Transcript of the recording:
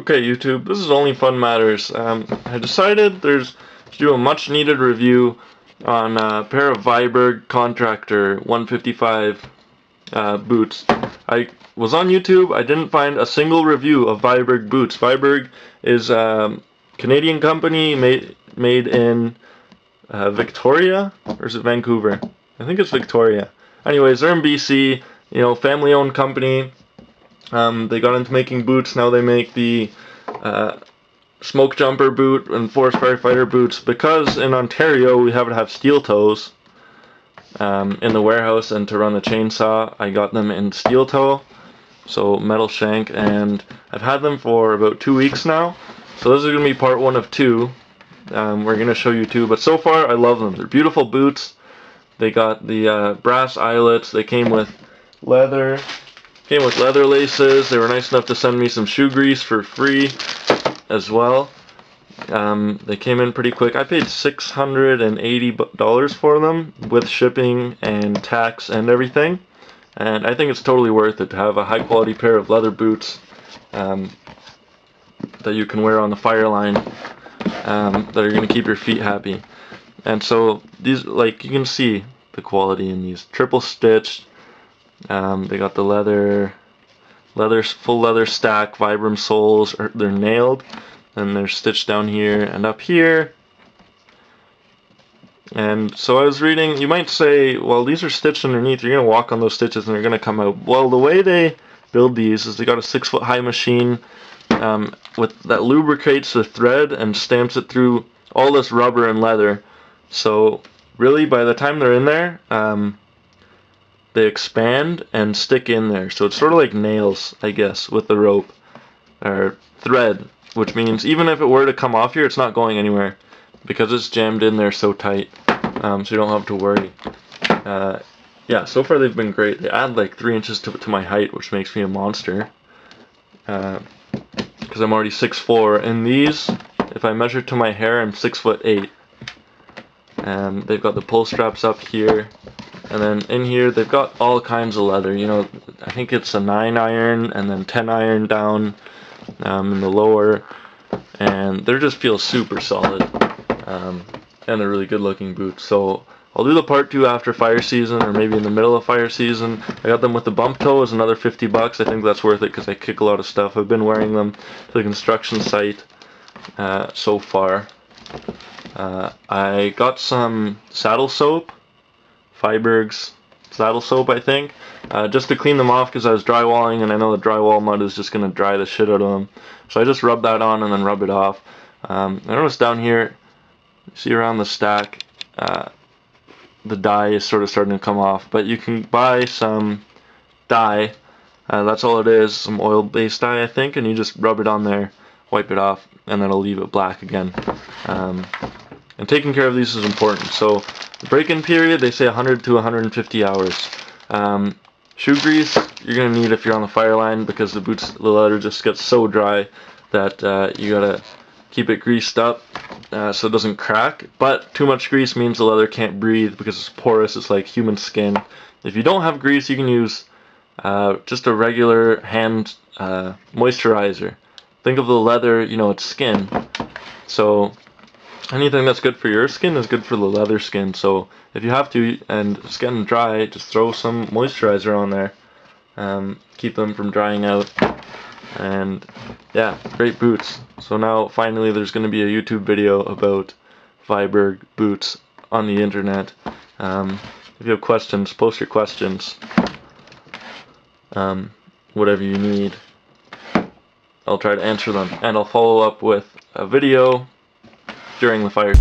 Okay, YouTube, this is Only Fun Matters. I decided to do a much needed review on a pair of Viberg Contractor 155 boots. I was on YouTube, I didn't find a single review of Viberg boots. Viberg is a Canadian company made in Victoria, or is it Vancouver? I think it's Victoria. Anyways, they're in BC, family-owned company. They got into making boots. Now they make the smoke jumper boot and forest firefighter boots. Because in Ontario we have to have steel toes in the warehouse, and to run the chainsaw I got them in steel toe, so metal shank, and I've had them for about 2 weeks now. So this is going to be part 1 of 2. We're going to show you 2, but so far I love them. They're beautiful boots. They got the brass eyelets. They came with leather. Laces. They were nice enough to send me some shoe grease for free as well. They came in pretty quick. I paid $680 for them with shipping and tax and everything. And I think it's totally worth it to have a high quality pair of leather boots that you can wear on the fire line, that are going to keep your feet happy. And so these, like, you can see the quality in these. Triple stitched. They got the full leather stack Vibram soles. They're nailed, and they're stitched down here and up here. And so I was reading, you might say, well, these are stitched underneath, you're going to walk on those stitches and they're going to come out. Well, the way they build these is they got a 6-foot high machine that lubricates the thread and stamps it through all this rubber and leather. So really, by the time they're in there, they expand and stick in there. So it's sort of like nails, I guess, with the rope or thread, which means even if it were to come off here, it's not going anywhere because it's jammed in there so tight. So you don't have to worry. Yeah, so far they've been great. They add like 3 inches to my height, which makes me a monster, because I'm already 6'4", and these, if I measure to my hair, I'm 6'8". They've got the pull straps up here, and then in here they've got all kinds of leather. I think it's a 9 iron and then 10 iron down in the lower, and they just feel super solid, and they're really good looking boots. So I'll do the part 2 after fire season, or maybe in the middle of fire season. I got them with the bump toe, is another $50. I think that's worth it because I kick a lot of stuff. I've been wearing them to the construction site so far. I got some saddle soap, Viberg's saddle soap, I think, just to clean them off because I was drywalling, and I know the drywall mud is just going to dry the shit out of them. So I just rub that on and then rub it off. I noticed down here, you see around the stack, the dye is sort of starting to come off, but you can buy some dye. That's all it is, some oil-based dye, I think, and you just rub it on there, wipe it off, and then it'll leave it black again. And taking care of these is important. So the break-in period, they say 100 to 150 hours. Shoe grease you're gonna need if you're on the fire line, because the leather just gets so dry that you gotta keep it greased up so it doesn't crack. But too much grease means the leather can't breathe because it's porous. It's like human skin. If you don't have grease, you can use just a regular hand moisturizer. Think of the leather, it's skin. So anything that's good for your skin is good for the leather skin. So if you have to, and it's getting dry, just throw some moisturizer on there. Keep them from drying out. And yeah, great boots. So now finally there's going to be a YouTube video about Viberg boots on the internet. If you have questions, post your questions. Whatever you need, I'll try to answer them, and I'll follow up with a video during the fire.